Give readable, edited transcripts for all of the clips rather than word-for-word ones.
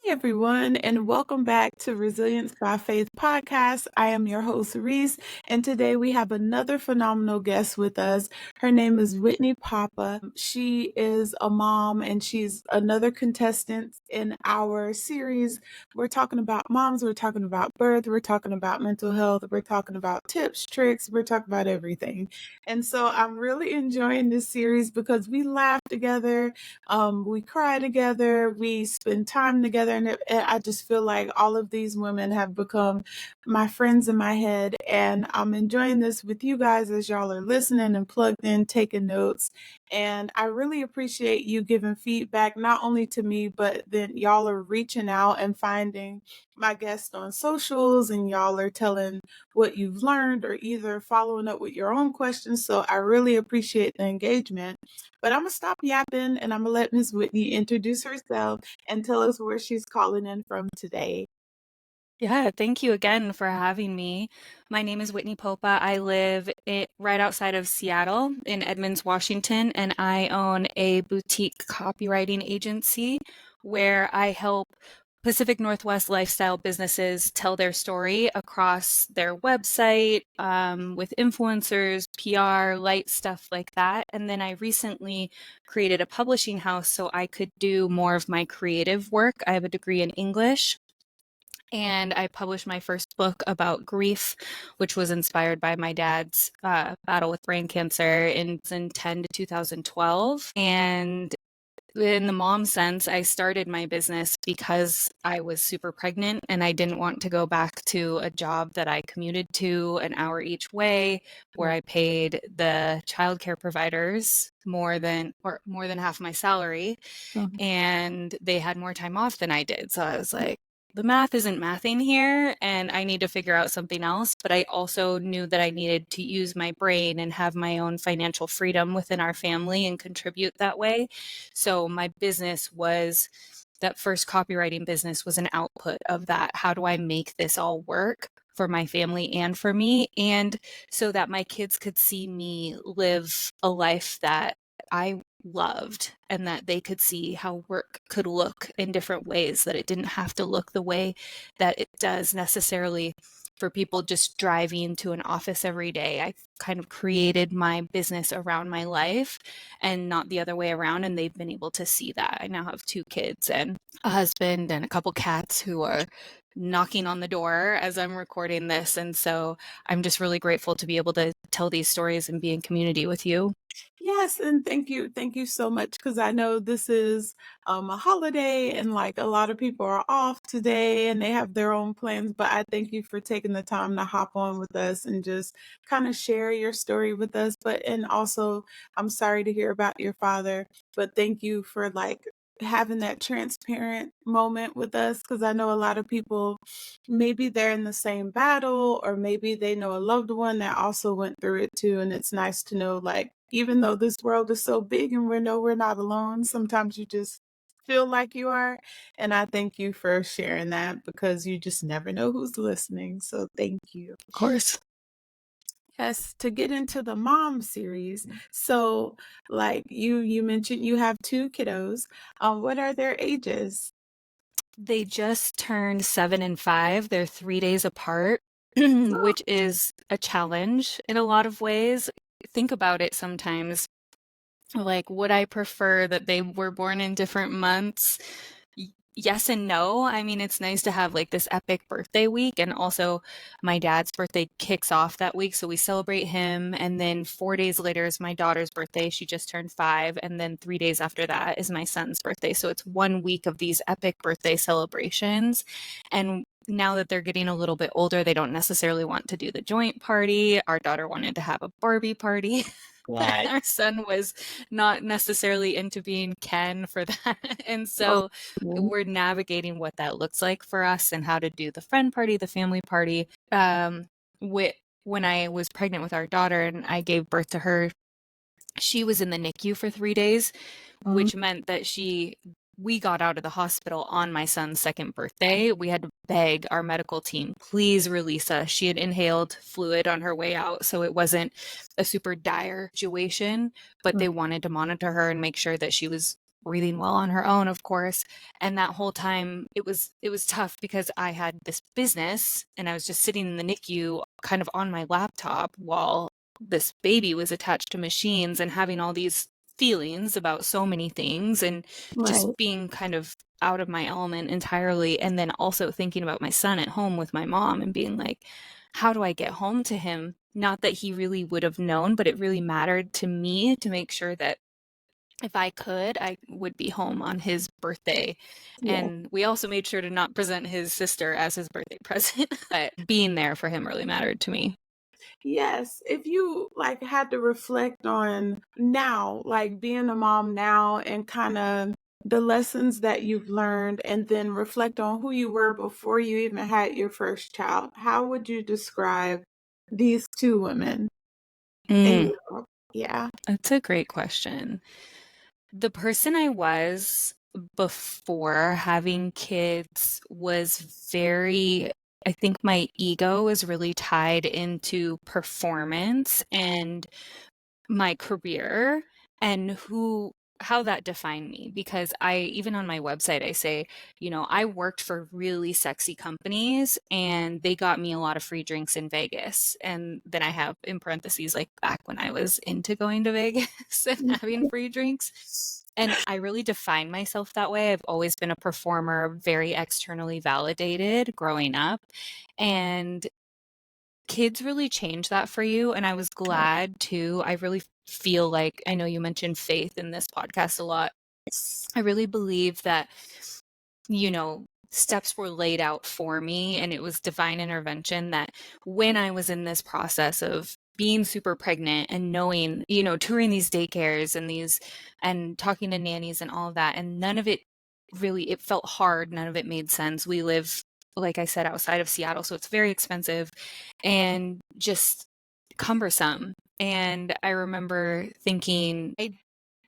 Everyone, and welcome back to Resilience by Faith podcast. I am your host, Reese, and today we have another phenomenal guest with us. Her name is Whitney Papa. She is a mom, and she's another contestant in our series. We're talking about moms, we're talking about birth, we're talking about mental health, we're talking about tips, tricks, we're talking about everything. And so I'm really enjoying this series because we laugh together, we cry together, we spend time together, and I just feel like all of these women have become my friends in my head. And I'm enjoying this with you guys as y'all are listening and plugged in, taking notes. And I really appreciate you giving feedback, not only to me, but then y'all are reaching out and finding my guests on socials, and y'all are telling what you've learned or either following up with your own questions. So I really appreciate the engagement. But I'm going to stop yapping and I'm going to let Miss Whitney introduce herself and tell us where she's calling in from today. Yeah, thank you again for having me. My name is Whitney Papa. I live right outside of Seattle in Edmonds, Washington, and I own a boutique copywriting agency where I help Pacific Northwest lifestyle businesses tell their story across their website, with influencers, PR, light stuff like that. And then I recently created a publishing house so I could do more of my creative work. I have a degree in English. And I published my first book about grief, which was inspired by my dad's battle with brain cancer in 2010 to 2012. And in the mom sense, I started my business because I was super pregnant and I didn't want to go back to a job that I commuted to an hour each way, where I paid the childcare providers more than half my salary, and they had more time off than I did. So I was like, the math isn't mathing here, and I need to figure out something else. But I also knew that I needed to use my brain and have my own financial freedom within our family and contribute that way. So my business was that first copywriting business was an output of that. How do I make this all work for my family and for me? And so that my kids could see me live a life that I loved, and that they could see how work could look in different ways, that it didn't have to look the way that it does necessarily for people just driving to an office every day. I kind of created my business around my life and not the other way around, and they've been able to see that. I now have 2 kids and a husband and a couple cats who are knocking on the door as I'm recording this. And so I'm just really grateful to be able to tell these stories and be in community with you. Yes, and thank you. Thank you so much, because I know this is a holiday and like a lot of people are off today and they have their own plans, but I thank you for taking the time to hop on with us and just kind of share your story with us. But and also I'm sorry to hear about your father, but thank you for like having that transparent moment with us, because I know a lot of people, maybe they're in the same battle or maybe they know a loved one that also went through it too, and it's nice to know, like, even though this world is so big and we know we're not alone, sometimes you just feel like you are. And I thank you for sharing that, because you just never know who's listening. So thank you. Of course. Yes, to get into the mom series. So like you mentioned you have 2 kiddos. What are their ages? They just turned 7 and 5. They're 3 days apart, which is a challenge in a lot of ways. Think about it sometimes. Like, would I prefer that they were born in different months? Yes and no. I mean, it's nice to have like this epic birthday week. And also, my dad's birthday kicks off that week. So we celebrate him. And then 4 days later is my daughter's birthday. She just turned 5. And then 3 days after that is my son's birthday. So it's 1 week of these epic birthday celebrations. And now that they're getting a little bit older, they don't necessarily want to do the joint party. Our daughter wanted to have a Barbie party. Right. Our son was not necessarily into being Ken for that. And Oh, so we're navigating what that looks like for us and how to do the friend party, the family party. When I was pregnant with our daughter and I gave birth to her, she was in the NICU for 3 days, which meant that we got out of the hospital on my son's second birthday. We had to beg our medical team, please release us. She had inhaled fluid on her way out, so it wasn't a super dire situation, but they wanted to monitor her and make sure that she was breathing well on her own, of course. And that whole time it was tough because I had this business and I was just sitting in the NICU kind of on my laptop while this baby was attached to machines and having all these feelings about so many things and just Right. being kind of out of my element entirely. And then also thinking about my son at home with my mom and being like, how do I get home to him? Not that he really would have known, but it really mattered to me to make sure that if I could, I would be home on his birthday. Yeah. And we also made sure to not present his sister as his birthday present, but being there for him really mattered to me. Yes. If you like had to reflect on now, like being a mom now and kind of the lessons that you've learned, and then reflect on who you were before you even had your first child, how would you describe these two women in Mm, your, yeah. that's a great question. The person I was before having kids was very, I think my ego was really tied into performance and my career and how that defined me, because I even on my website I say, I worked for really sexy companies and they got me a lot of free drinks in Vegas. And then I have in parentheses like back when I was into going to Vegas and having free drinks. And I really define myself that way. I've always been a performer, very externally validated growing up. And kids really change that for you, and I was glad too. I really feel like, I know you mentioned faith in this podcast a lot. I really believe that, steps were laid out for me and it was divine intervention that when I was in this process of being super pregnant and knowing, touring these daycares and talking to nannies and all of that, and none of it really, it felt hard. None of it made sense. We live, like I said, outside of Seattle, so it's very expensive and just cumbersome. And I remember thinking,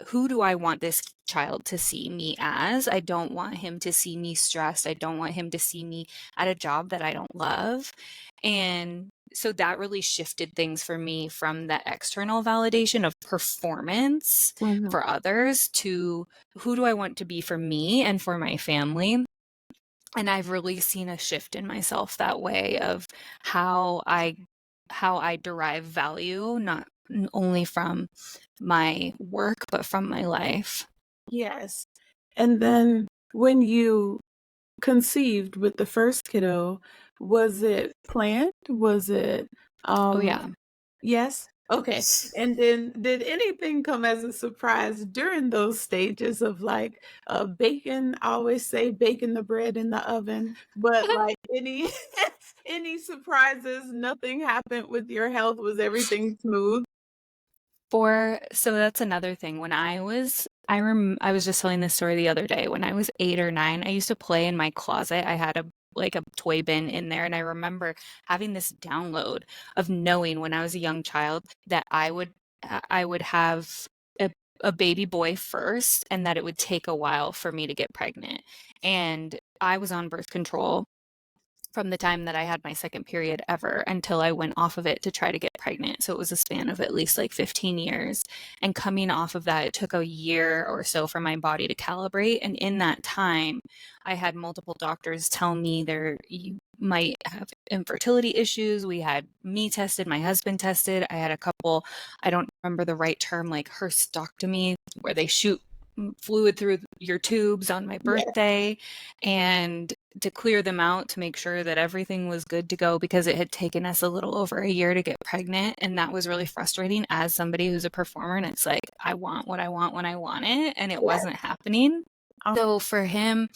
who do I want this child to see me as? I don't want him to see me stressed. I don't want him to see me at a job that I don't love. And so that really shifted things for me from the external validation of performance Mhm. for others to who do I want to be for me and for my family. And I've really seen a shift in myself that way of how I derive value, not only from my work, but from my life. Yes. And then when you conceived with the first kiddo, was it planned? Was it, Oh, um, yeah. yes? Okay. And then did anything come as a surprise during those stages of like baking? I always say baking the bread in the oven, but like any any surprises? Nothing happened with your health? Was everything smooth? So that's another thing. When I was just telling this story the other day. When I was 8 or 9, I used to play in my closet. I had a toy bin in there, and I remember having this download of knowing when I was a young child that I would have a, a baby boy first, and that it would take a while for me to get pregnant. And I was on birth control from the time that I had my second period ever until I went off of it to try to get pregnant. So it was a span of at least like 15 years. And coming off of that, it took a year or so for my body to calibrate. And in that time, I had multiple doctors tell me you might have infertility issues. We had me tested, my husband tested. I had a couple, I don't remember the right term, like hysterectomy, where they shoot fluid through your tubes on my Yeah. birthday, and to clear them out to make sure that everything was good to go, because it had taken us a little over a year to get pregnant. And that was really frustrating as somebody who's a performer. And it's like, I want what I want when I want it, and it Yeah. wasn't happening. Um, So for him,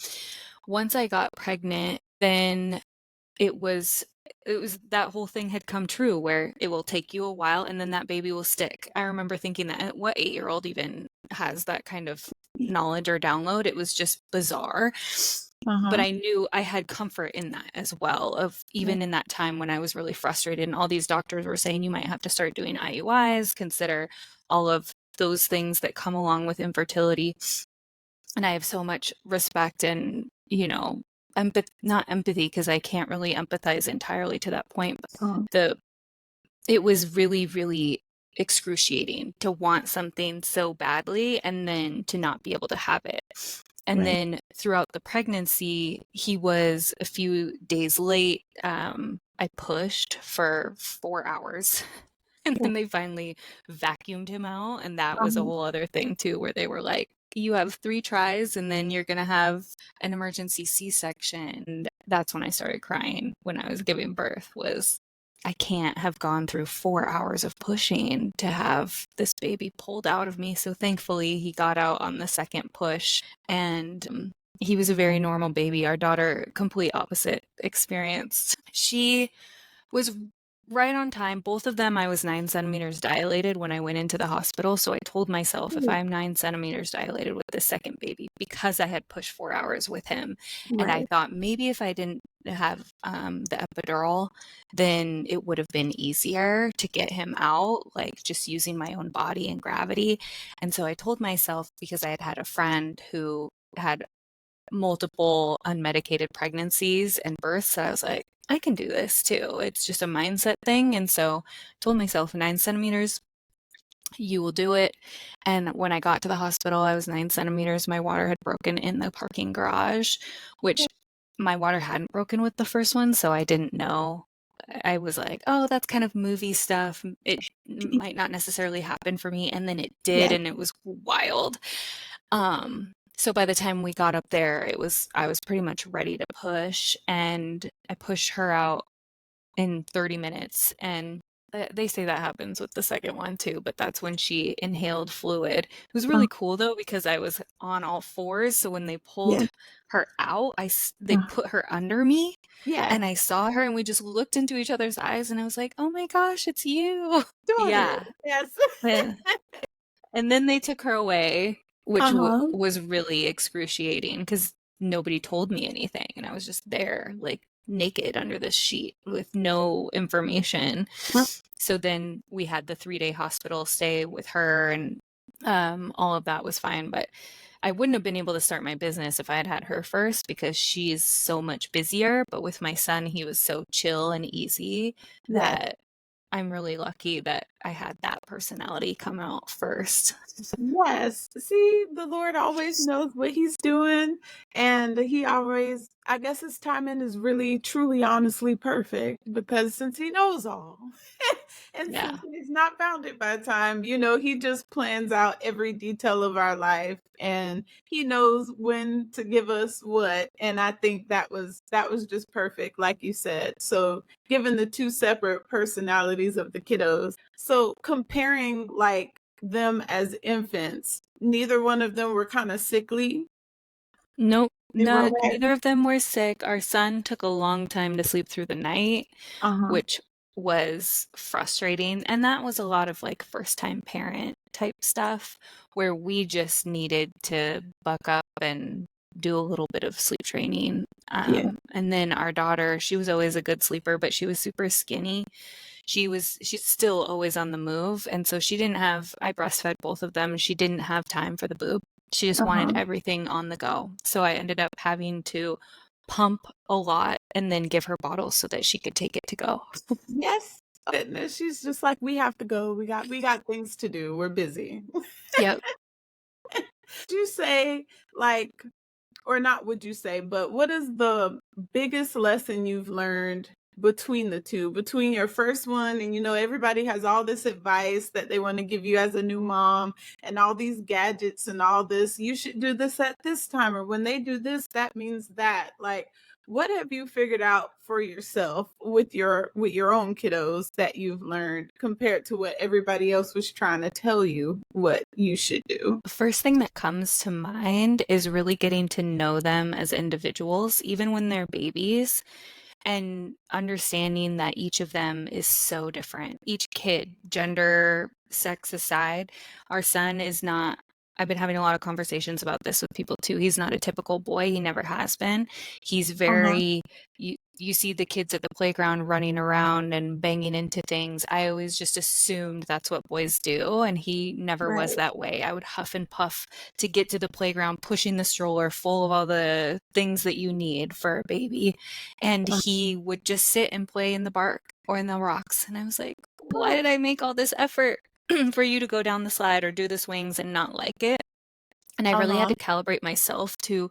once I got pregnant, then it was that whole thing had come true where it will take you a while and then that baby will stick. I remember thinking that, what 8-year-old even has that kind of knowledge or download? It was just bizarre. But uh-huh. I knew I had comfort in that as well, of Yeah. even in that time when I was really frustrated and all these doctors were saying you might have to start doing IUIs, consider all of those things that come along with infertility. And I have so much respect and, not empathy, because I can't really empathize entirely to that point. But Um, it was really, really excruciating to want something so badly and then to not be able to have it. And Right. then throughout the pregnancy, he was a few days late. I pushed for 4 hours. And Yeah. then they finally vacuumed him out. And that was a Um, whole other thing, too, where they were like, you have 3 tries and then you're going to have an emergency C-section. And that's when I started crying when I was giving birth was I can't have gone through 4 hours of pushing to have this baby pulled out of me. So thankfully, he got out on the second push and he was a very normal baby. Our daughter, complete opposite experience. She was right on time. Both of them, I was 9 centimeters dilated when I went into the hospital. So I told myself if I'm 9 centimeters dilated with the second baby, because I had pushed 4 hours with him, and I right. thought maybe if I didn't have the epidural, then it would have been easier to get him out, like just using my own body and gravity. And so I told myself, because I had had a friend who had multiple unmedicated pregnancies and births, I was like, I can do this too. It's just a mindset thing. And so I told myself 9 centimeters, you will do it. And when I got to the hospital, I was 9 centimeters. My water had broken in the parking garage, which my water hadn't broken with the first one. So I didn't know. I was like, oh, that's kind of movie stuff. It might not necessarily happen for me. And then it did. Yes. And it was wild. So by the time we got up there, I was pretty much ready to push, and I pushed her out in 30 minutes. And they say that happens with the second one too, but that's when she inhaled fluid. It was Uh, really cool though, because I was on all fours. So when they pulled yes. her out, they Uh, put her under me yes. and I saw her and we just looked into each other's eyes and I was like, oh my gosh, it's you. Daughter. Yeah. Yes. Yeah. And then they took her away, which Uh-huh. was really excruciating because nobody told me anything. And I was just there, like naked under this sheet with no information. Uh, So then we had the 3-day hospital stay with her, and all of that was fine. But I wouldn't have been able to start my business if I had had her first because she's so much busier. But with my son, he was so chill and easy yes. that I'm really lucky that I had that personality come out first. Yes. See, the Lord always knows what he's doing, and he always, I guess his timing is really, truly, honestly perfect because since he knows all, and Yeah. since he's not bounded by time, he just plans out every detail of our life, and he knows when to give us what. And I think that was just perfect, like you said. So, given the two separate personalities of the kiddos, so comparing like them as infants, neither one of them were kind of sickly. Nope. They were Not okay. neither of them were sick. Our son took a long time to sleep through the night, Uh-huh. which was frustrating. And that was a lot of like first time parent type stuff where we just needed to buck up and do a little bit of sleep training. Yeah. And then our daughter, she was always a good sleeper, but she was super skinny. She's still always on the move. And so I breastfed both of them. She didn't have time for the boob. She just wanted Uh-huh. everything on the go. So I ended up having to pump a lot and then give her bottles so that she could take it to go. Yes. Goodness, she's just like, we have to go. We got things to do. We're busy. Yep. Would you say, like, or not would you say, but what is the biggest lesson you've learned between the two, between your first one and everybody has all this advice that they want to give you as a new mom and all these gadgets and all this, you should do this at this time, or when they do this, that means that. Like, what have you figured out for yourself with your own kiddos that you've learned compared to what everybody else was trying to tell you what you should do? The first thing that comes to mind is really getting to know them as individuals, even when they're babies, and understanding that each of them is so different. Each kid, gender, sex aside, our son is not. I've been having a lot of conversations about this with people too. He's not a typical boy. He never has been. He's Uh-huh. very, you see the kids at the playground running around and banging into things. I always just assumed that's what boys do, and he never was Right. that way. I would huff and puff to get to the playground, pushing the stroller full of all the things that you need for a baby. And he would just sit and play in the bark or in the rocks. And I was like, why did I make all this effort? for you to go down the slide or do the swings and not like it. And I really had Uh-huh. to calibrate myself to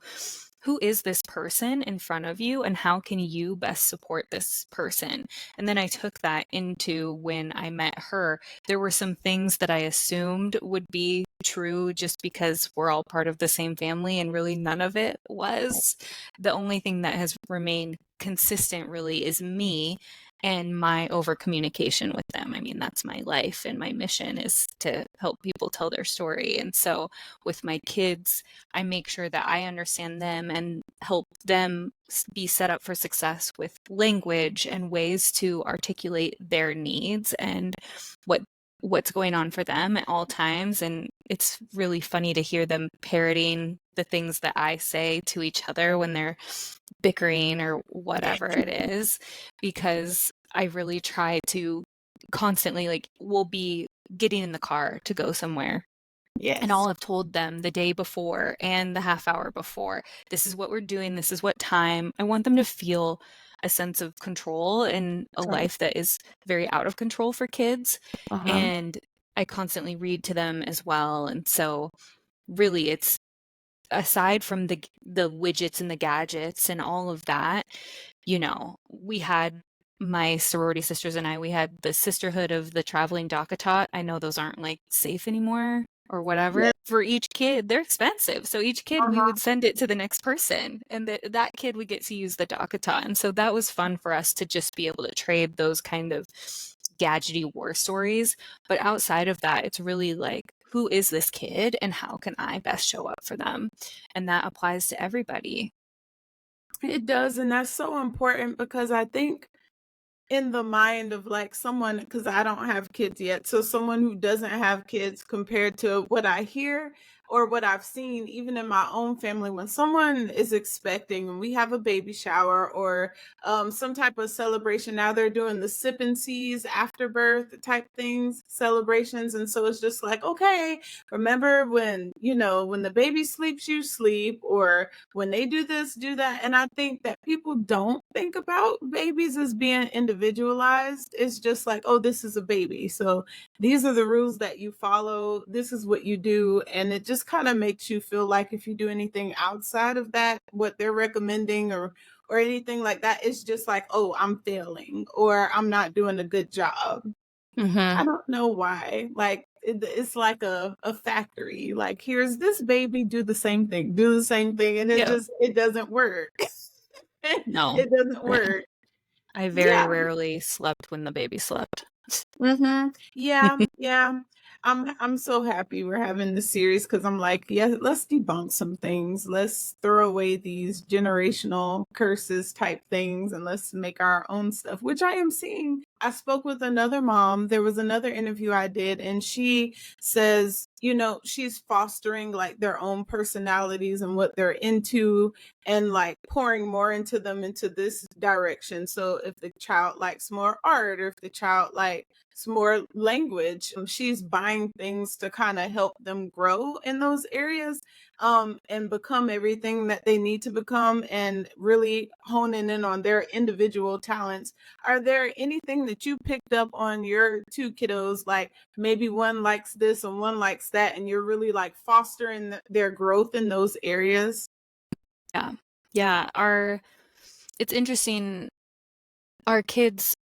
who is this person in front of you and how can you best support this person? And then I took that into when I met her. There were some things that I assumed would be true just because we're all part of the same family, and really none of it was. The only thing that has remained consistent really is me and my over communication with them. I mean, that's my life, and my mission is to help people tell their story. And so with my kids, I make sure that I understand them and help them be set up for success with language and ways to articulate their needs and what what's going on for them at all times. And it's really funny to hear them parroting the things that I say to each other when they're bickering or whatever it is, because I really try to constantly, like, we'll be getting in the car to go somewhere, and Yes. I'll have told them the day before and the half hour before, this is what we're doing, this is what time. I want them to feel a sense of control in a Right. life that is very out of control for kids. Uh-huh. And I constantly read to them as well. And so really it's, aside from the widgets and the gadgets and all of that, we had, my sorority sisters and I, we had the sisterhood of the traveling DockATot. I know those aren't like safe anymore or Yeah. whatever. For each kid, they're expensive. So each kid, we Uh-huh. would send it to the next person, and that kid would get to use the DockATot. And so that was fun for us to just be able to trade those kind of gadgety war stories. But outside of that, it's really like, who is this kid and how can I best show up for them? And that applies to everybody. It does, and that's so important because I think in the mind of like someone, because I don't have kids yet, so someone who doesn't have kids, compared to what I hear or what I've seen even in my own family, when someone is expecting and we have a baby shower or some type of celebration. Now they're doing the sip and seas after birth type things, celebrations, and so it's just like, okay, remember when, when the baby sleeps, you sleep, or when they do this, do that. And I think that people don't think about babies as being individualized. It's just like, oh, this is a baby. So these are the rules that you follow. This is what you do. And it just kind of makes you feel like if you do anything outside of that, what they're recommending or anything like that, it's just like, oh, I'm failing or I'm not doing a good job. Mm-hmm. I don't know why. Like it's like a factory. Like here's this baby, do the same thing, do the same thing, and Yeah. it doesn't work. No. It doesn't work. I very Yeah. rarely slept when the baby slept. Yeah, yeah. I'm so happy we're having this series because I'm like, yeah, let's debunk some things. Let's throw away these generational curses type things and let's make our own stuff, which I am seeing. I spoke with another mom. There was another interview I did, and she says, she's fostering like their own personalities and what they're into and like pouring more into them into this direction. So if the child likes more art or if the child likes more language, she's buying things to kind of help them grow in those areas, and become everything that they need to become and really honing in on their individual talents. Are there anything that you picked up on your two kiddos, like maybe one likes this and one likes that, and you're really like fostering their growth in those areas? Yeah. Yeah. It's interesting. Our kids,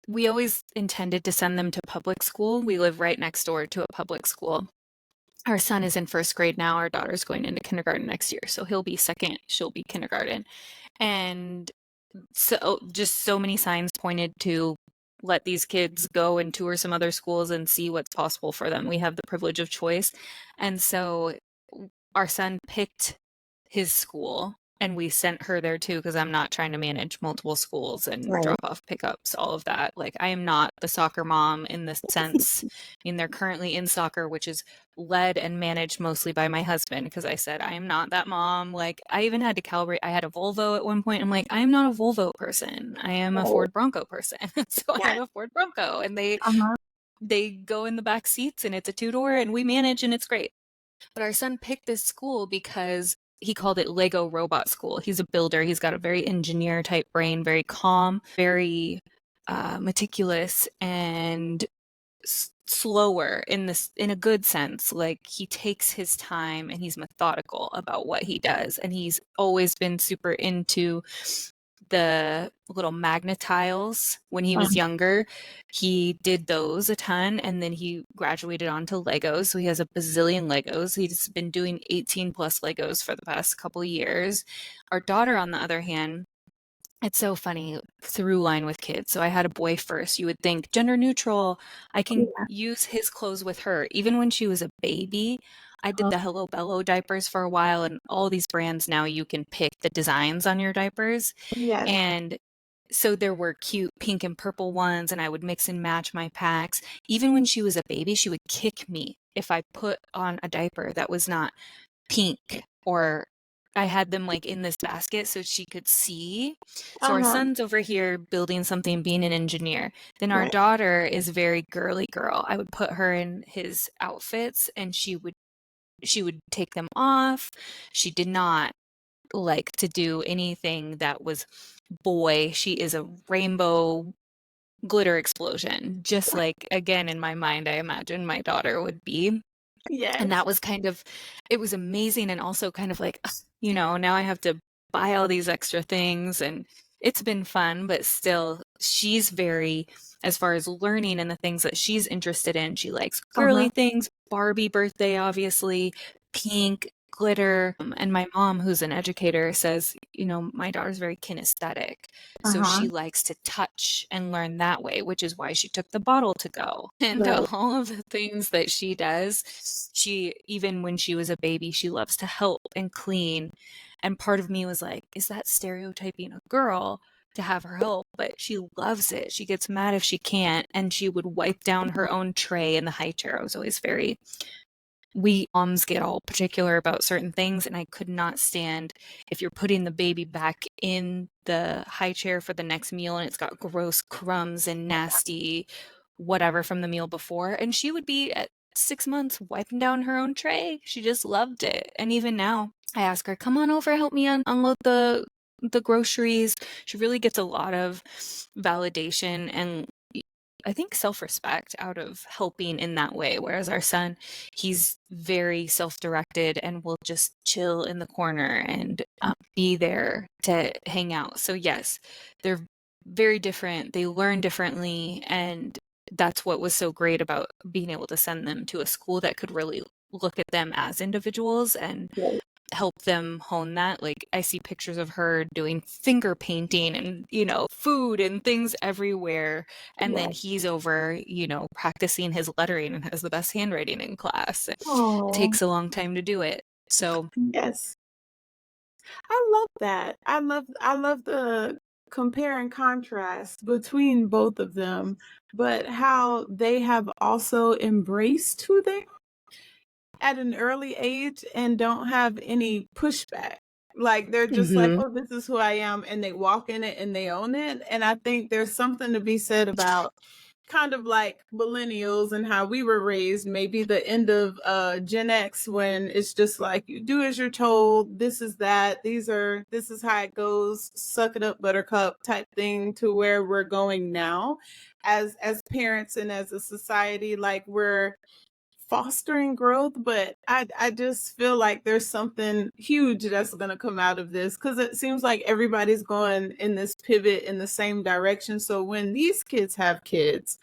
we always intended to send them to public school. We live right next door to a public school. Our son is in first grade now. Our daughter's going into kindergarten next year. So he'll be second, she'll be kindergarten. And so just so many signs pointed to let these kids go and tour some other schools and see what's possible for them. We have the privilege of choice. And so our son picked his school and we sent her there too, because I'm not trying to manage multiple schools and Right. drop off pickups, all of that. Like, I am not the soccer mom in the sense. I mean, they're currently in soccer, which is led and managed mostly by my husband, because I said I am not that mom. Like, I even had to calibrate. I had a Volvo at one point. I'm like, I am not a Volvo person. I am a Oh, Ford Bronco person. So I have yeah. a Ford Bronco, and Uh-huh. they go in the back seats, and it's a two-door, and we manage, and it's great. But our son picked this school because he called it Lego Robot School. He's a builder. He's got a very engineer type brain, very calm, very meticulous, and slower in a good sense. Like, he takes his time and he's methodical about what he does, and he's always been super into the little magnetiles. When he was younger, he did those a ton, and then he graduated onto Legos. So he has a bazillion Legos. He's been doing 18 plus Legos for the past couple years. Our daughter, on the other hand, it's so funny, through line with kids. So I had a boy first. You would think gender neutral. I can Yeah. use his clothes with her. Even when she was a baby, I did Uh-huh. the Hello Bello diapers for a while, and all these brands now you can pick the designs on your diapers. Yes. And so there were cute pink and purple ones, and I would mix and match my packs. Even when she was a baby, she would kick me if I put on a diaper that was not pink, or I had them like in this basket so she could see. So our Uh-huh. son's over here building something, being an engineer. Then our Right. daughter is a very girly girl. I would put her in his outfits and she would take them off. She did not like to do anything that was boy. She is a rainbow glitter explosion, just like, again, in my mind, I imagine my daughter would be. And Yes. that was kind of, it was amazing, and also kind of like, now I have to buy all these extra things, and it's been fun, but still, she's very, as far as learning and the things that she's interested in, she likes Uh-huh. girly things, Barbie birthday, obviously, pink, glitter. And my mom, who's an educator, says, my daughter's very kinesthetic. So Uh-huh. she likes to touch and learn that way, which is why she took the bottle to go. And Right. all of the things that she does, even when she was a baby, she loves to help and clean. And part of me was like, is that stereotyping a girl to have her help? But she loves it. She gets mad if she can't, and she would wipe down her own tray in the high chair. I was always very, we moms get all particular about certain things, and I could not stand if you're putting the baby back in the high chair for the next meal and it's got gross crumbs and nasty whatever from the meal before. And she would be at 6 months wiping down her own tray. She just loved it. And even now, I ask her, come on over, help me unload the groceries. She really gets a lot of validation and, I think, self-respect out of helping in that way. Whereas our son, he's very self-directed and will just chill in the corner and be there to hang out. So yes, they're very different. They learn differently, and that's what was so great about being able to send them to a school that could really look at them as individuals and Right. help them hone that. Like, I see pictures of her doing finger painting and, food and things everywhere. And then Right. he's over, practicing his lettering and has the best handwriting in class. It Oh, takes a long time to do it. So, yes. I love that. I love the compare and contrast between both of them, but how they have also embraced who they are at an early age and don't have any pushback. Like, they're just like, mhm. "Oh, this is who I am," and they walk in it and they own it, and I think there's something to be said about kind of like millennials and how we were raised, maybe the end of Gen X, when it's just like, you do as you're told, this is that, this is how it goes, suck it up, buttercup type thing, to where we're going now as parents and as a society. Like, we're fostering growth, but I just feel like there's something huge that's going to come out of this, because it seems like everybody's going in this pivot in the same direction. So when these kids have kids,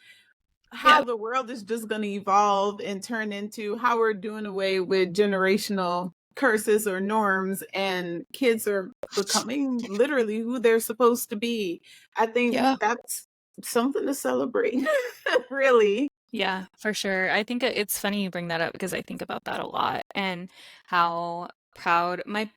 how Yep. the world is just going to evolve and turn into how we're doing away with generational curses or norms, and kids are becoming literally who they're supposed to be. I think Yeah. that's something to celebrate. Really. Yeah, for sure. I think it's funny you bring that up because I think about that a lot, and how proud my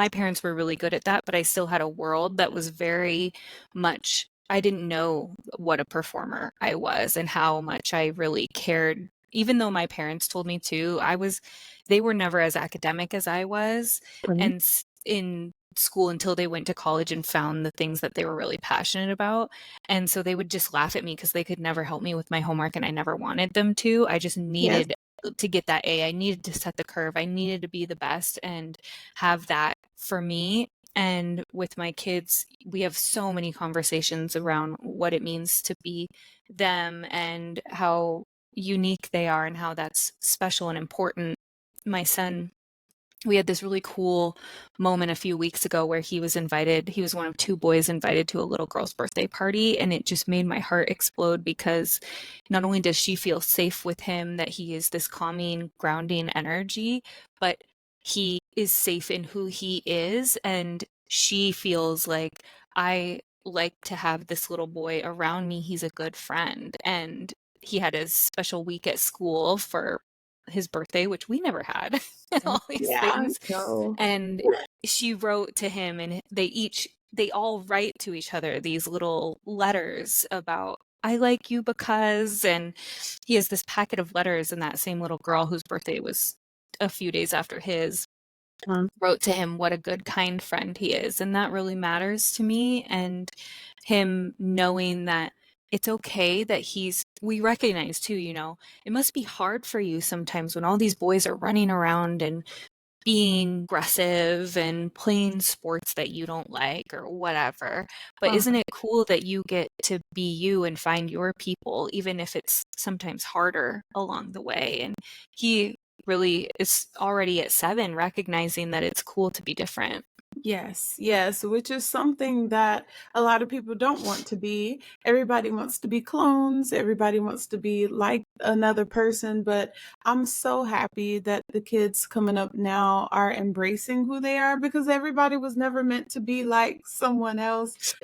parents were really good at that, but I still had a world that was very much, I didn't know what a performer I was and how much I really cared. Even though my parents told me to, they were never as academic as I was, Right. and in school until they went to college and found the things that they were really passionate about. And so they would just laugh at me because they could never help me with my homework, and I never wanted them to. I just Yes. needed to get that A. I needed to set the curve. I needed to be the best and have that for me. And with my kids, we have so many conversations around what it means to be them, and how unique they are and how that's special and important. My son, we had this really cool moment a few weeks ago where he was invited. He was one of two boys invited to a little girl's birthday party. And it just made my heart explode because not only does she feel safe with him, that he is this calming, grounding energy, but he is safe in who he is. And she feels like, I like to have this little boy around me. He's a good friend. And he had a special week at school for his birthday, which we never had, and all these Yeah, things. so And she wrote to him, and they all write to each other these little letters about, I like you because, and he has this packet of letters, and that same little girl whose birthday was a few days after his wrote to him what a good, kind friend he is. And that really matters to me. And him knowing that it's okay that we recognize too, it must be hard for you sometimes when all these boys are running around and being aggressive and playing sports that you don't like or whatever. But isn't it cool that you get to be you and find your people, even if it's sometimes harder along the way? And he really is already at 7 recognizing that it's cool to be different. yes, yes, which is something that a lot of people don't want to be. Everybody wants to be clones, everybody wants to be like another person, but I'm so happy that the kids coming up now are embracing who they are because everybody was never meant to be like someone else.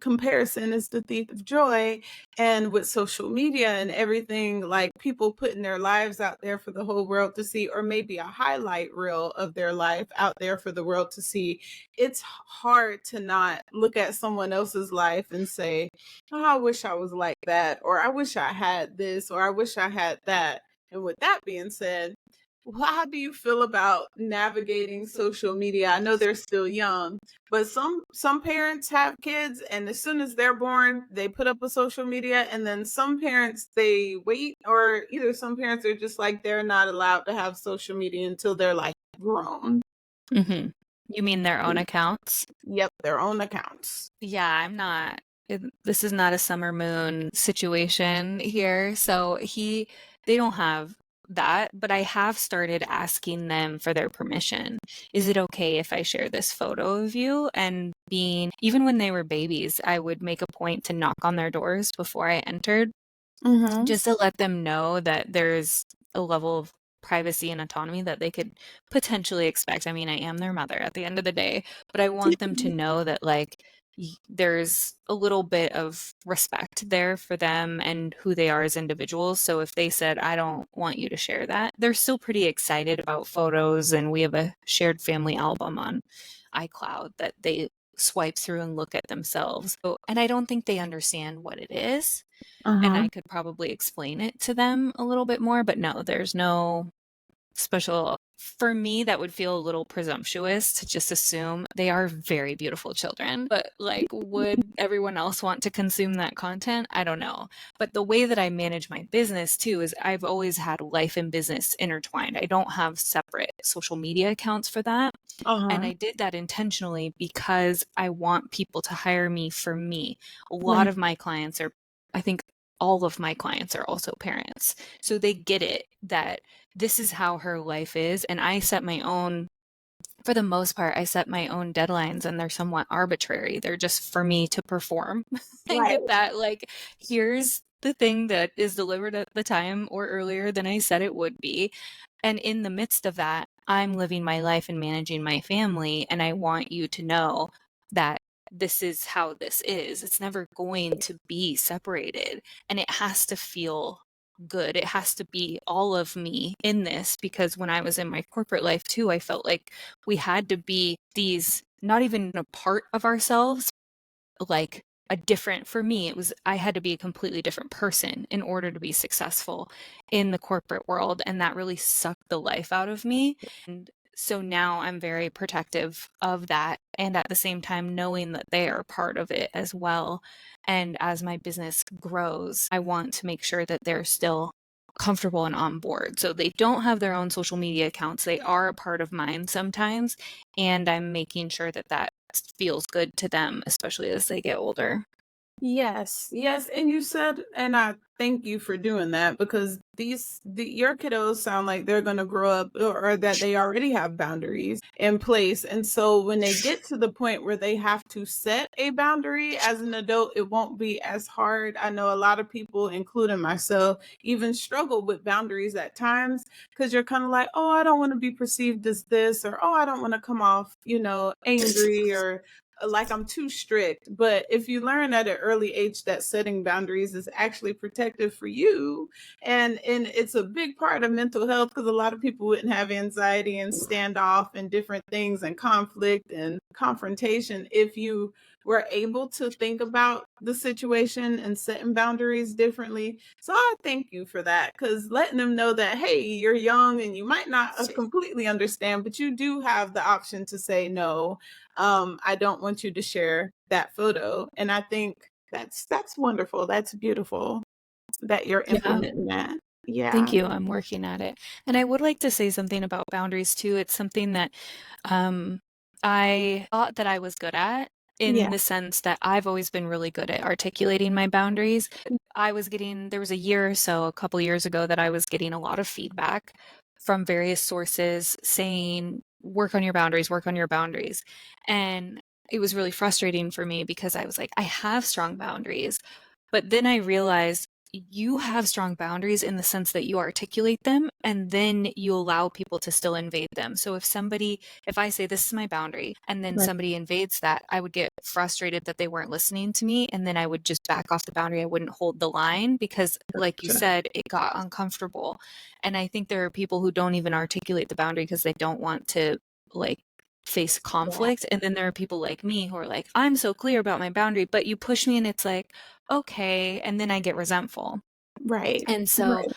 Comparison is the thief of joy. And with social media and everything, like people putting their lives out there for the whole world to see, or maybe a highlight reel of their life out there for the world to see, it's hard to not look at someone else's life and say, oh, I wish I was like that, or I wish I had this, or I wish I had that. And with that being said, well, how do you feel about navigating social media? I know they're still young, but some parents have kids and as soon as they're born, they put up a social media, and then some parents they wait, or either some parents are just like they're not allowed to have social media until they're like grown. Mm-hmm. You mean their own accounts? Yep, their own accounts. Yeah, I'm not. This is not a summer moon situation here. So they don't have that, but I have started asking them for their permission. Is it okay if I share this photo of you? And even when they were babies, I would make a point to knock on their doors before I entered, Mm-hmm. just to let them know that there's a level of privacy and autonomy that they could potentially expect. I mean, I am their mother at the end of the day, but I want them to know that there's a little bit of respect there for them and who they are as individuals. So if they said, I don't want you to share that, they're still pretty excited about photos. And we have a shared family album on iCloud that they swipe through and look at themselves. And I don't think they understand what it is, and Uh-huh. I could probably explain it to them a little bit more, but no, there's no special. For me, that would feel a little presumptuous to just assume they are very beautiful children. But would everyone else want to consume that content? I don't know. But the way that I manage my business too is I've always had life and business intertwined. I don't have separate social media accounts for that. And Uh-huh. I did that intentionally because I want people to hire me for me. A lot Right. of my clients are, I think all of my clients are also parents. So they get it that this is how her life is. And for the most part, I set my own deadlines and they're somewhat arbitrary. They're just for me to perform and Right. get that, here's the thing that is delivered at the time or earlier than I said it would be. And in the midst of that, I'm living my life and managing my family. And I want you to know that this is how this is. It's never going to be separated. And it has to feel good. It has to be all of me in this, because when I was in my corporate life too, I felt like we had to be these, not even a part of ourselves, like for me, it was, I had to be a completely different person in order to be successful in the corporate world. And that really sucked the life out of me. And so now I'm very protective of that. And at the same time, knowing that they are part of it as well. And as my business grows, I want to make sure that they're still comfortable and on board. So they don't have their own social media accounts. They are a part of mine sometimes. And I'm making sure that feels good to them, especially as they get older. Yes, yes, and you said, and I thank you for doing that because your kiddos sound like they're going to grow up, or that they already have boundaries in place. And so when they get to the point where they have to set a boundary as an adult, it won't be as hard. I know a lot of people, including myself, even struggle with boundaries at times because you're kind of like, oh, I don't want to be perceived as this, or oh, I don't want to come off, angry, or like I'm too strict. But if you learn at an early age that setting boundaries is actually protective for you, and it's a big part of mental health, because a lot of people wouldn't have anxiety and standoff and different things and conflict and confrontation if you were able to think about the situation and setting boundaries differently. So I thank you for that, because letting them know that, hey, you're young and you might not completely understand, but you do have the option to say no. I don't want you to share that photo. And I think that's wonderful. That's beautiful that you're Yeah. implementing that. Thank Yeah. you. I'm working at it. And I would like to say something about boundaries too. It's something that um, I thought that I was good at, in Yeah. the sense that I've always been really good at articulating my boundaries. There was a year or so, a couple years ago, that I was getting a lot of feedback from various sources saying, work on your boundaries, work on your boundaries. And it was really frustrating for me because I was like, I have strong boundaries. But then I realized you have strong boundaries in the sense that you articulate them and then you allow people to still invade them. So if I say this is my boundary and then Right. somebody invades that, I would get frustrated that they weren't listening to me. And then I would just back off the boundary. I wouldn't hold the line because, like you Gotcha. said, it got uncomfortable. And I think there are people who don't even articulate the boundary because they don't want to, like, face Yeah. conflict. And then there are people like me who are like, I'm so clear about my boundary, but you push me and it's like, okay, and then I get resentful. Right. And so Right.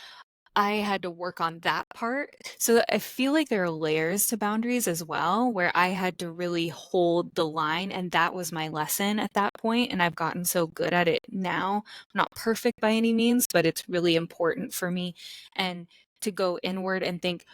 I had to work on that part. So I feel like there are layers to boundaries as well, where I had to really hold the line. And that was my lesson at that point. And I've gotten so good at it now. Not perfect by any means, but it's really important for me. And to go inward and think,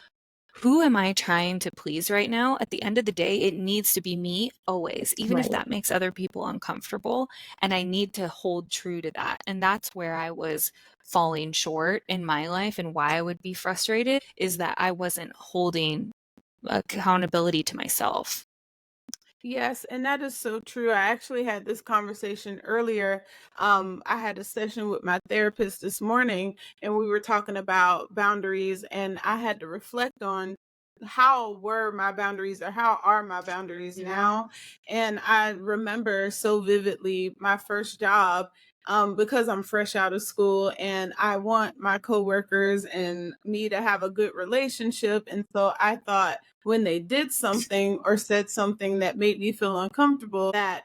who am I trying to please right now? At the end of the day, it needs to be me always, even if Right. that makes other people uncomfortable. And I need to hold true to that. And that's where I was falling short in my life, and why I would be frustrated is that I wasn't holding accountability to myself. Yes, and that is so true. I actually had this conversation earlier. I had a session with my therapist this morning, and we were talking about boundaries, and I had to reflect on how were my boundaries, or how are my boundaries now. And I remember so vividly my first job, because I'm fresh out of school and I want my coworkers and me to have a good relationship. And so I thought, when they did something or said something that made me feel uncomfortable, that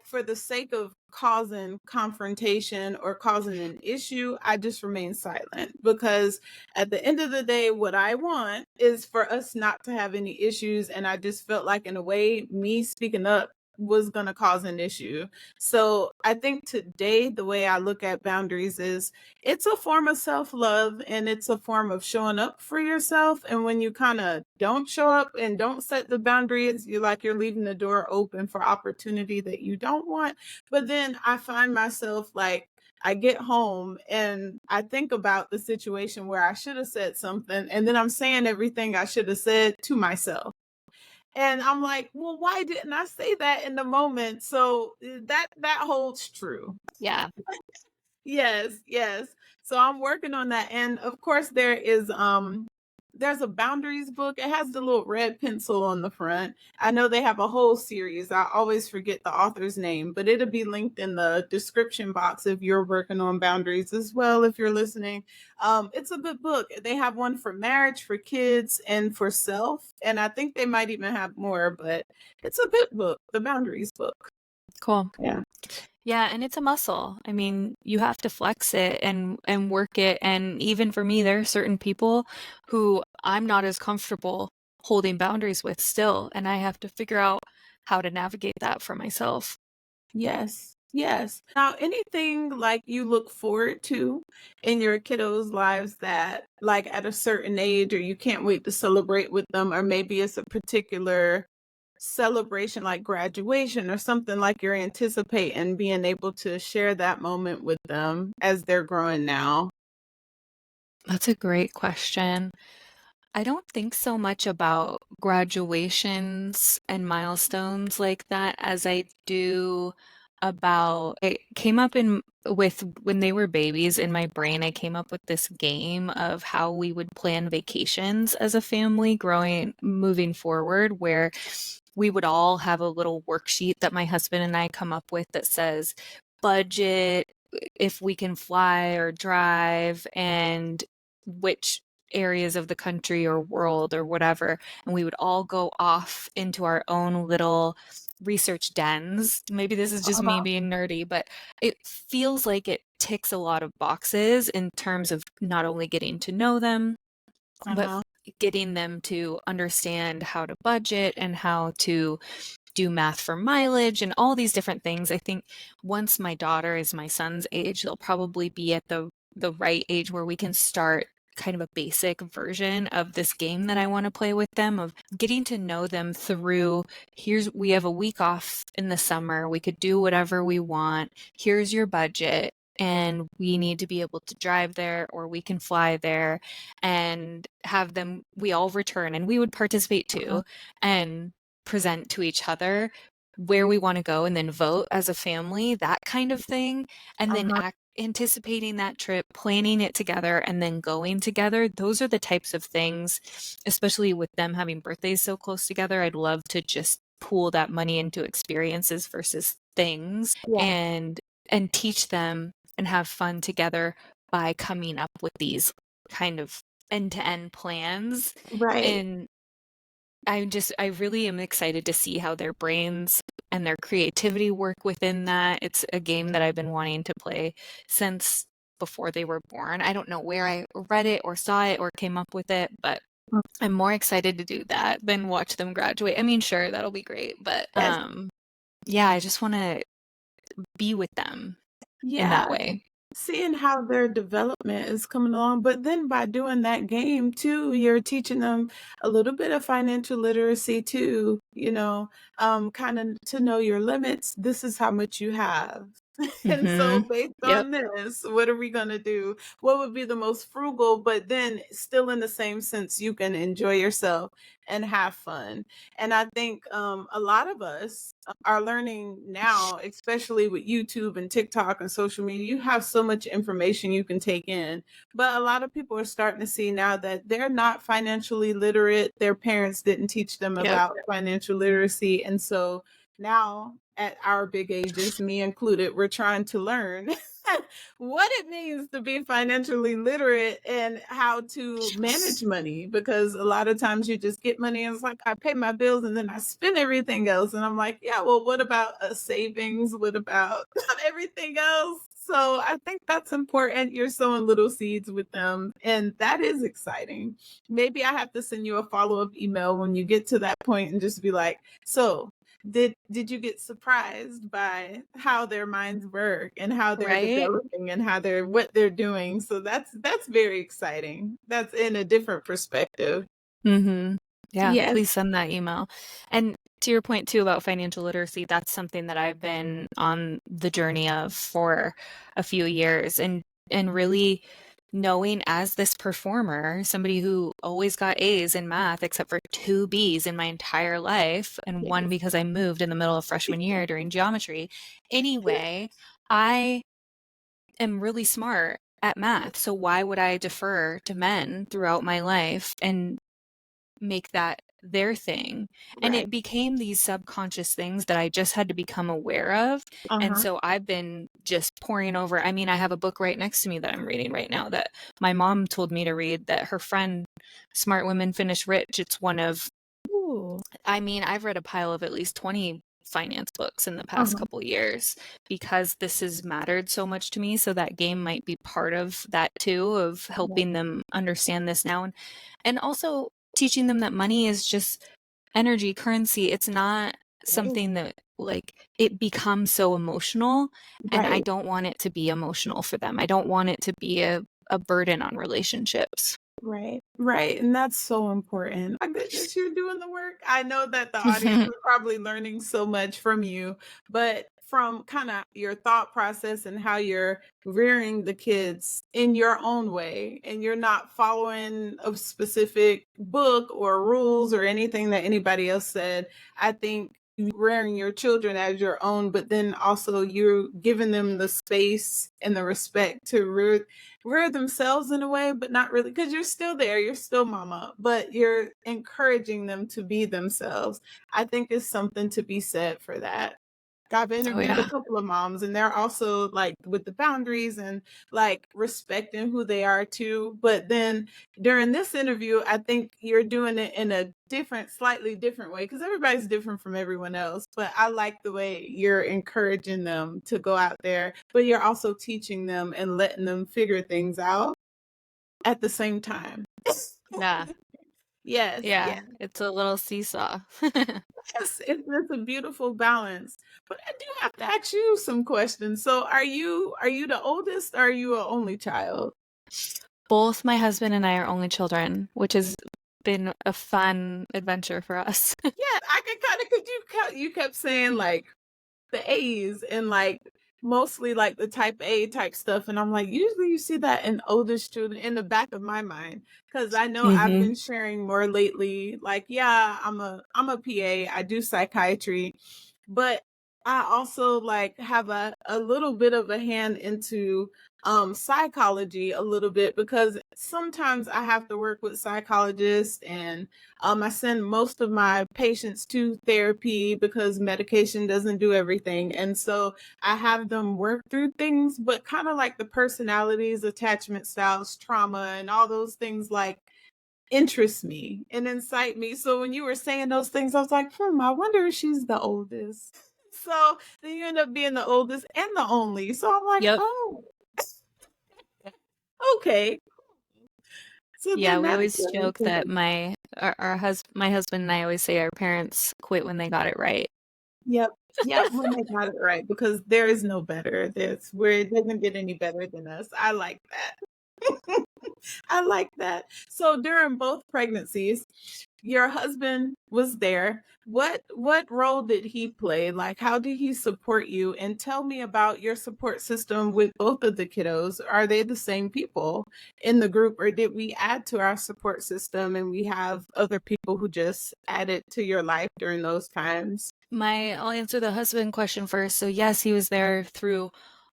for the sake of causing confrontation or causing an issue, I just remain silent. Because at the end of the day, what I want is for us not to have any issues. And I just felt like, in a way, me speaking up was going to cause an issue. So I think today, the way I look at boundaries is, it's a form of self-love, and it's a form of showing up for yourself. And when you kind of don't show up and don't set the boundaries, you're leaving the door open for opportunity that you don't want. But then I find myself, like, I get home and I think about the situation where I should have said something, and then I'm saying everything I should have said to myself. And I'm like, well, why didn't I say that in the moment? So that holds true. Yeah. Yes, yes. So I'm working on that. And of course there's a boundaries book. It has the little red pencil on the front. I know they have a whole series. I always forget the author's name, but it'll be linked in the description box if you're working on boundaries as well, if you're listening. It's a good book. They have one for marriage, for kids, and for self. And I think they might even have more, but it's a good book, the boundaries book. Cool. Yeah. Yeah, and it's a muscle. I mean, you have to flex it and work it. And even for me, there are certain people who I'm not as comfortable holding boundaries with still, and I have to figure out how to navigate that for myself. Yes. Yes. Now, anything like you look forward to in your kiddos' lives that, like, at a certain age, or you can't wait to celebrate with them, or maybe it's a particular celebration like graduation or something like you're anticipating being able to share that moment with them as they're growing now? That's a great question. I don't think so much about graduations and milestones like that as I do about it came up in with when they were babies in my brain. I came up with this game of how we would plan vacations as a family moving forward, where we would all have a little worksheet that my husband and I come up with that says budget, if we can fly or drive, and which areas of the country or world or whatever, and we would all go off into our own little research dens. Maybe this is just me Uh-huh. being nerdy, but it feels like it ticks a lot of boxes in terms of not only getting to know them, but Uh-huh. getting them to understand how to budget and how to do math for mileage and all these different things. I think once my daughter is my son's age, they'll probably be at the right age where we can start kind of a basic version of this game that I want to play with them, of getting to know them through we have a week off in the summer, we could do whatever we want, here's your budget, and we need to be able to drive there or we can fly there, and have them, we all return and we would participate Uh-huh. too, and present to each other where we want to go and then vote as a family, that kind of thing. And then Uh-huh. anticipating that trip, planning it together, and then going together. Those are the types of things, especially with them having birthdays so close together. I'd love to just pool that money into experiences versus things, Yeah. and teach them and have fun together by coming up with these kind of end-to-end plans. Right. And I really am excited to see how their brains and their creativity work within that. It's a game that I've been wanting to play since before they were born. I don't know where I read it or saw it or came up with it, but I'm more excited to do that than watch them graduate. I mean, sure, that'll be great, but Yes. yeah, I just want to be with them in Yeah. that way. Seeing how their development is coming along, but then by doing that game too, you're teaching them a little bit of financial literacy too, kind of to know your limits. This is how much you have. And so Mhm. based Yep. on this, what are we going to do? What would be the most frugal, but then still in the same sense, you can enjoy yourself and have fun. And I think a lot of us are learning now, especially with YouTube and TikTok and social media. You have so much information you can take in. But a lot of people are starting to see now that they're not financially literate. Their parents didn't teach them Yep. about financial literacy. And so now, at our big ages, me included, we're trying to learn what it means to be financially literate and how to manage money, because a lot of times you just get money and it's like I pay my bills and then I spend everything else, and I'm like, yeah, well, what about a savings, what about everything else? So I think that's important. You're sowing little seeds with them, and that is exciting. Maybe I have to send you a follow-up email when you get to that point and just be like, so did you get surprised by how their minds work and how they're Right? developing and how they're what they're doing? So that's very exciting. That's in a different perspective. Mhm. Yeah, Yes. please send that email. And to your point too about financial literacy, that's something that I've been on the journey of for a few years, and really knowing as this performer, somebody who always got A's in math except for 2 B's in my entire life, and one Yes. because I moved in the middle of freshman year during geometry. Anyway, I am really smart at math, so why would I defer to men throughout my life and make that their thing? And Right. it became these subconscious things that I just had to become aware of. And Uh-huh. so I've been just pouring over. I mean, I have a book right next to me that I'm reading right now that my mom told me to read, that her friend, Smart Women Finish Rich. It's one of, Ooh. I mean, I've read a pile of at least 20 finance books in the past Uh-huh. couple years because this has mattered so much to me. So that game might be part of that too, of Right. helping them understand this now. And also teaching them that money is just energy, currency. It's not Right. something that like it becomes so emotional, and I Right. don't want it to be emotional for them. I don't want it to be a burden on relationships. Right, right, and that's so important. My goodness, you're doing the work. I know that the audience is probably learning so much from you, but from kinda your thought process and how you're rearing the kids in your own way, and you're not following a specific book or rules or anything that anybody else said. I think rearing your children as your own, but then also you're giving them the space and the respect to rear themselves in a way, but not really, because you're still there, you're still mama, but you're encouraging them to be themselves. I think it's something to be said for that. I've Oh, interviewed a yeah. couple of moms and they're also like with the boundaries and like respecting who they are too. But then during this interview, I think you're doing it in a different, slightly different way because everybody's different from everyone else. But I like the way you're encouraging them to go out there, but you're also teaching them and letting them figure things out at the same time. Yeah. Yes, Yeah. yes. It's a little seesaw. Yes, it's a beautiful balance. But I do have to ask you some questions. So are you the oldest or are you an only child? Both my husband and I are only children, which has been a fun adventure for us. Yeah, I could kind of, cause you kept saying like the A's and like mostly like the type A type stuff. And I'm like, usually you see that in older student in the back of my mind. Cause I know I've Hmm. been sharing more lately. Like, yeah, I'm a PA, I do psychiatry, but I also like have a little bit of a hand into psychology a little bit because sometimes I have to work with psychologists and I send most of my patients to therapy because medication doesn't do everything. And so I have them work through things, but kind of like the personalities, attachment styles, trauma, and all those things like interest me and incite me. So when you were saying those things, I was like, I wonder if she's the oldest. So then you end up being the oldest and the only. So I'm like, Yep. oh, okay. So Yeah, then we that's always joke that good. my husband and I always say our parents quit when they got it right. Yep. Yep, when they got it right, because there is no better. That's where it doesn't get any better than us. I like that. I like that. So during both pregnancies, your husband was there. What role did he play? Like how did he support you? And tell me about your support system with both of the kiddos. Are they the same people in the group or did we add to our support system and we have other people who just added to your life during those times? I'll answer the husband question first. So yes, he was there through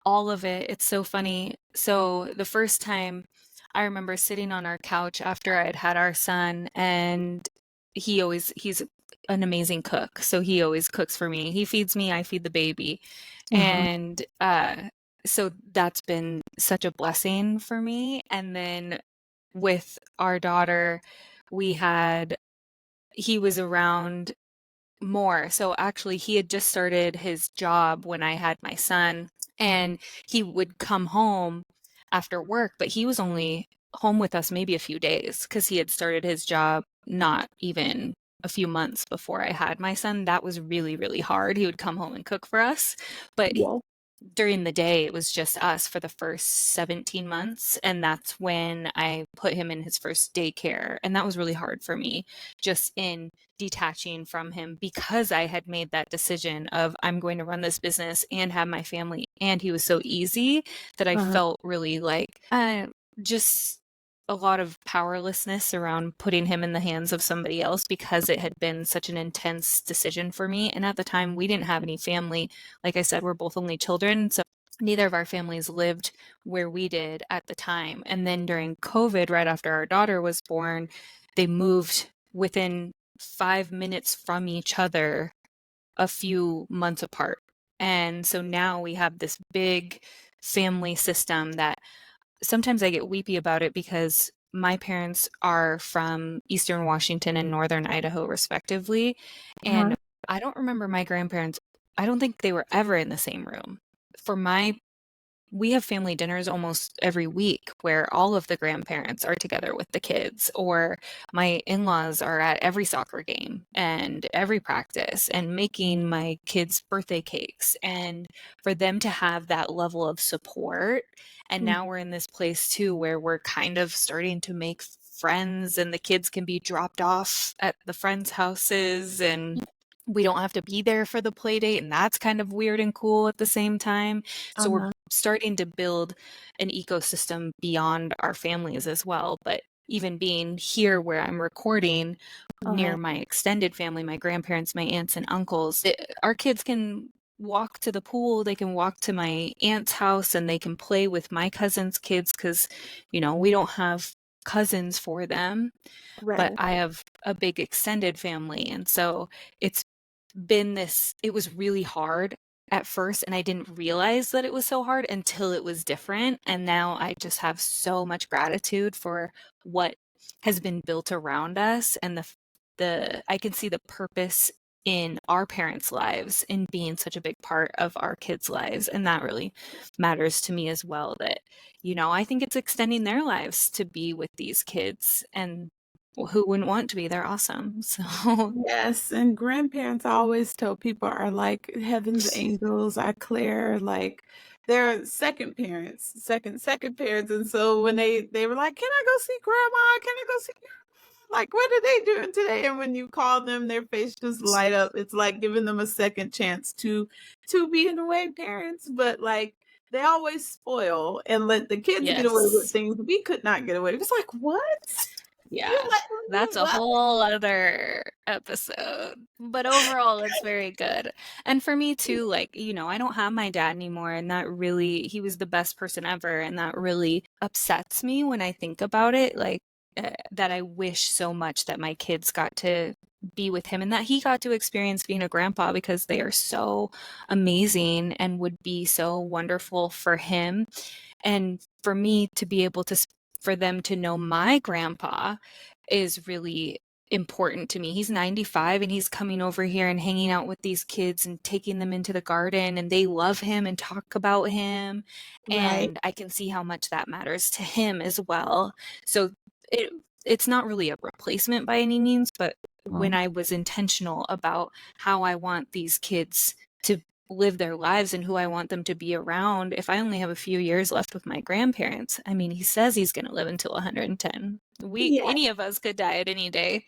all of it. It's so funny. So the first time I remember sitting on our couch after I had had our son, and he's an amazing cook. So he always cooks for me. He feeds me, I feed the baby. Uh-huh. And so that's been such a blessing for me. And then with our daughter, we had he was around more. So actually, he had just started his job when I had my son, and he would come home after work, but he was only home with us maybe a few days because he had started his job not even a few months before I had my son. That was really, really hard. He would come home and cook for us, but Yeah. during the day, it was just us for the first 17 months. And that's when I put him in his first daycare. And that was really hard for me, just in detaching from him because I had made that decision of I'm going to run this business and have my family. And he was so easy that I Uh-huh. felt really like just a lot of powerlessness around putting him in the hands of somebody else because it had been such an intense decision for me. And at the time, we didn't have any family. Like I said, we're both only children. So neither of our families lived where we did at the time. And then during COVID, right after our daughter was born, they moved within 5 minutes from each other a few months apart. And so now we have this big family system that sometimes I get weepy about it because my parents are from Eastern Washington and Northern Idaho, respectively. Uh-huh. And I don't remember my grandparents, I don't think they were ever in the same room. For my we have family dinners almost every week where all of the grandparents are together with the kids, or my in laws are at every soccer game and every practice and making my kids' birthday cakes. And for them to have that level of support. And now we're in this place too where we're kind of starting to make friends, and the kids can be dropped off at the friends' houses, and we don't have to be there for the play date, and that's kind of weird and cool at the same time. So we're starting to build an ecosystem beyond our families as well. But even being here where I'm recording near my extended family, my grandparents, my aunts and uncles, our kids can walk to the pool, they can walk to my aunt's house, and they can play with my cousin's kids because, we don't have cousins for them, but I have a big extended family. And so it's it was really hard at first, and I didn't realize that it was so hard until it was different. And now I just have so much gratitude for what has been built around us, and I can see the purpose in our parents' lives in being such a big part of our kids' lives. And that really matters to me as well, that, I think it's extending their lives to be with these kids, and who wouldn't want to be? They're awesome. So Yes, and grandparents, I always tell people, are like heaven's angels. I declare, like they're second parents, second parents. And so when they were like, "Can I go see grandma? Can I go see like what are they doing today?" And when you call them, their face just light up. It's like giving them a second chance to be in a way parents, but like they always spoil and let the kids get away with yes. things we could not get away with. It's like, what? You Yeah, let them that's do a what? whole other episode. But overall, it's very good. And for me too, like, I don't have my dad anymore, and he was the best person ever. And that really upsets me when I think about it. Like, that I wish so much that my kids got to be with him and that he got to experience being a grandpa, because they are so amazing and would be so wonderful for him. And for me to be able to for them to know my grandpa is really important to me. He's 95 and he's coming over here and hanging out with these kids and taking them into the garden, and they love him and talk about him. Right. And I can see how much that matters to him as well. So it it's not really a replacement by any means, but when I was intentional about how I want these kids to live their lives and who I want them to be around, if I only have a few years left with my grandparents, I mean, he says he's going to live until 110. Yeah, Any of us could die at any day.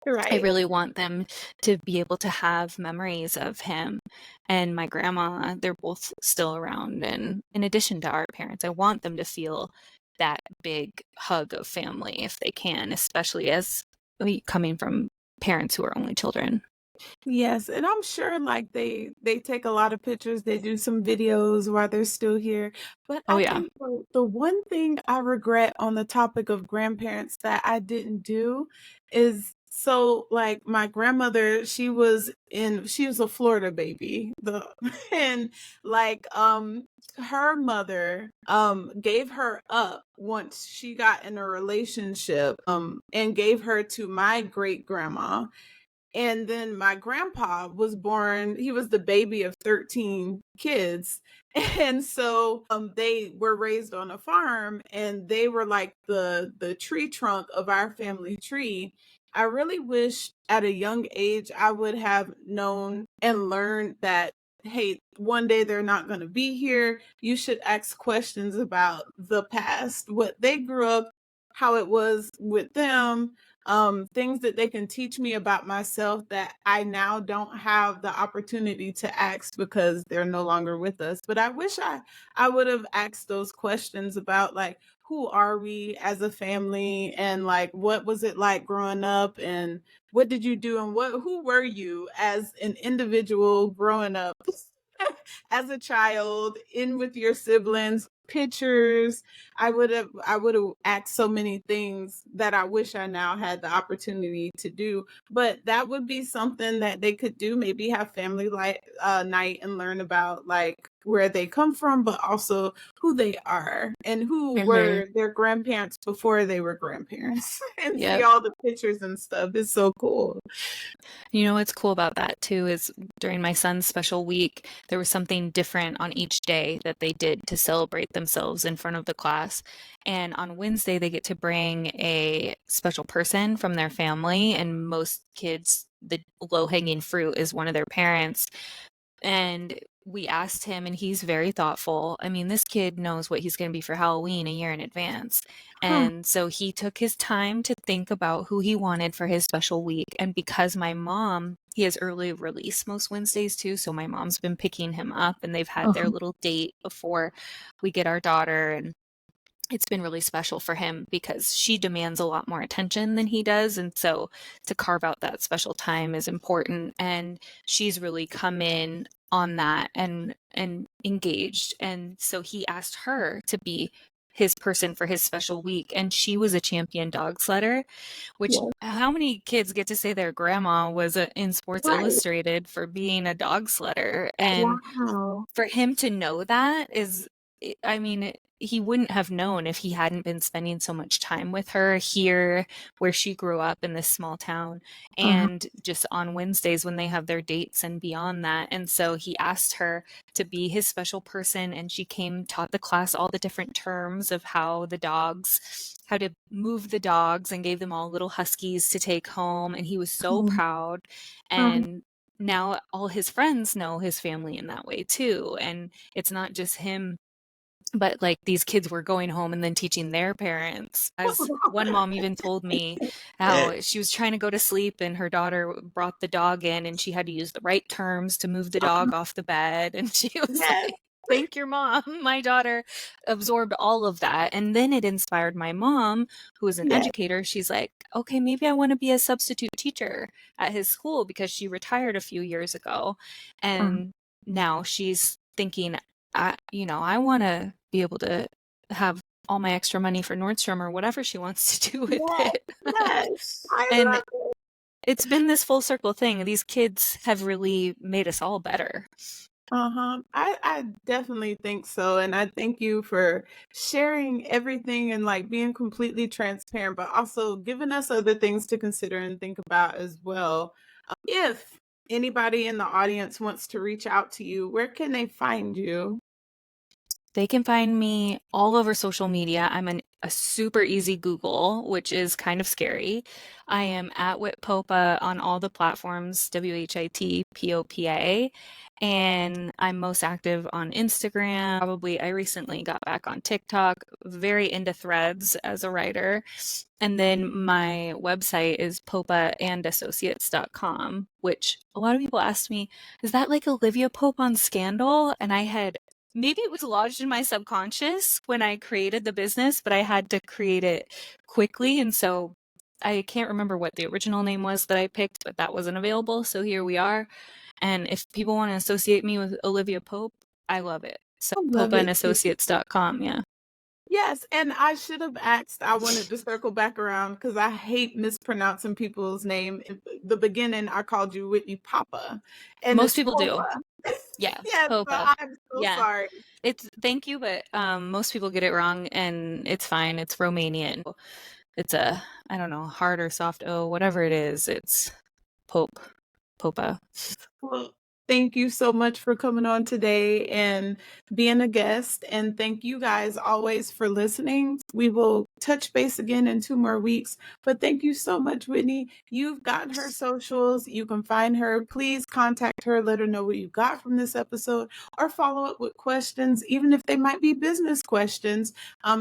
I right. really want them to be able to have memories of him and my grandma. They're both still around. And in addition to our parents, I want them to feel that big hug of family if they can, especially as coming from parents who are only children. Yes, and I'm sure like they take a lot of pictures, they do some videos while they're still here. But Oh, I yeah. think the one thing I regret on the topic of grandparents that I didn't do is, so like my grandmother, she was a Florida baby. The and like her mother gave her up once she got in a relationship and gave her to my great grandma. And then my grandpa was born, he was the baby of 13 kids. And so they were raised on a farm, and they were like the tree trunk of our family tree. I really wish at a young age I would have known and learned that, hey, one day they're not going to be here. You should ask questions about the past, what they grew up, how it was with them, things that they can teach me about myself that I now don't have the opportunity to ask because they're no longer with us. But I wish I would have asked those questions about like, who are we as a family, and like what was it like growing up, and what did you do, and what who were you as an individual growing up as a child, in with your siblings, pictures. I would have asked so many things that I wish I now had the opportunity to do. But that would be something that they could do, maybe have family like night and learn about like where they come from, but also who they are and who Mm-hmm. were their grandparents before they were grandparents and see Yep. all the pictures and stuff. It's so cool. What's cool about that too is during my son's special week, there was something different on each day that they did to celebrate themselves in front of the class. And on Wednesday, they get to bring a special person from their family. And most kids, the low hanging fruit is one of their parents. And we asked him, and he's very thoughtful. I mean, this kid knows what he's going to be for Halloween a year in advance. Huh. And so he took his time to think about who he wanted for his special week. And because my mom, he has early release most Wednesdays too. So my mom's been picking him up, and they've had their Uh-huh. little date before we get our daughter. And it's been really special for him because she demands a lot more attention than he does. And so to carve out that special time is important. And she's really come in on that and engaged. And so he asked her to be his person for his special week. And she was a champion dog sledder, which Yeah. how many kids get to say their grandma was in Sports Right. Illustrated for being a dog sledder? And Wow. for him to know that is, I mean, he wouldn't have known if he hadn't been spending so much time with her here where she grew up in this small town, Uh-huh. and just on Wednesdays when they have their dates and beyond that. And so he asked her to be his special person, and she came, taught the class all the different terms of how to move the dogs, and gave them all little huskies to take home. And he was so Cool. proud. Uh-huh. And now all his friends know his family in that way too. And it's not just him, but like these kids were going home and then teaching their parents. As one mom even told me Yeah. how she was trying to go to sleep and her daughter brought the dog in, and she had to use the right terms to move the dog off the bed. And she was Yes. like, thank your mom. My daughter absorbed all of that. And then it inspired my mom, who is an Yes. educator. She's like, okay, maybe I want to be a substitute teacher at his school, because she retired a few years ago. Uh-huh. And now she's thinking, I want to be able to have all my extra money for Nordstrom or whatever she wants to do with Yes. it. Yes. I And love it. it's been this full circle thing. These kids have really made us all better. Uh-huh. I definitely think so. And I thank you for sharing everything and like being completely transparent, but also giving us other things to consider and think about as well. If anybody in the audience wants to reach out to you, where can they find you? They can find me all over social media. I'm a super easy Google, which is kind of scary. I am at Whitpopa on all the platforms, WHITPOPA. And I'm most active on Instagram. Probably, I recently got back on TikTok, very into threads as a writer. And then my website is popaandassociates.com, which a lot of people asked me, is that like Olivia Pope on Scandal? And I had, maybe it was lodged in my subconscious when I created the business, but I had to create it quickly. And so I can't remember what the original name was that I picked, but that wasn't available. So here we are. And if people want to associate me with Olivia Pope, I love it. So I love it too. popaandassociates.com. Yeah. Yes, and I should have asked, I wanted to circle back around because I hate mispronouncing people's name. In the beginning, I called you Whitney Papa, and Most it's people do. Popa. Yeah. Yes, so Popa. I'm so Yeah. sorry. It's, thank you, but most people get it wrong, and it's fine. It's Romanian. It's a, I don't know, hard or soft O, whatever it is. It's Pope. Popa. Well, thank you so much for coming on today and being a guest. And thank you guys always for listening. We will touch base again in 2 more weeks. But thank you so much, Whitney. You've got her socials. You can find her. Please contact her. Let her know what you got from this episode or follow up with questions, even if they might be business questions.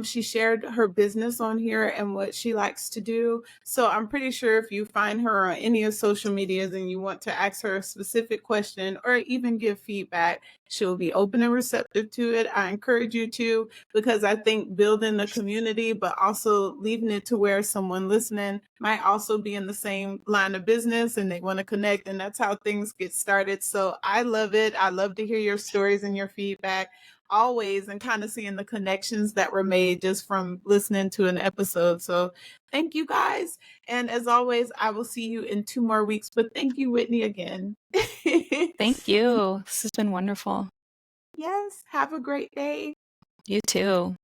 She shared her business on here and what she likes to do. So I'm pretty sure if you find her on any of social medias and you want to ask her a specific question or even give feedback, she'll be open and receptive to it. I encourage you to, because I think building a community, but also leaving it to where someone listening might also be in the same line of business and they want to connect. And that's how things get started. So I love it. I love to hear your stories and your feedback always, and kind of seeing the connections that were made just from listening to an episode. So thank you guys. And as always, I will see you in 2 more weeks. But thank you, Whitney, again. Thank you. This has been wonderful. Yes. Have a great day. You too.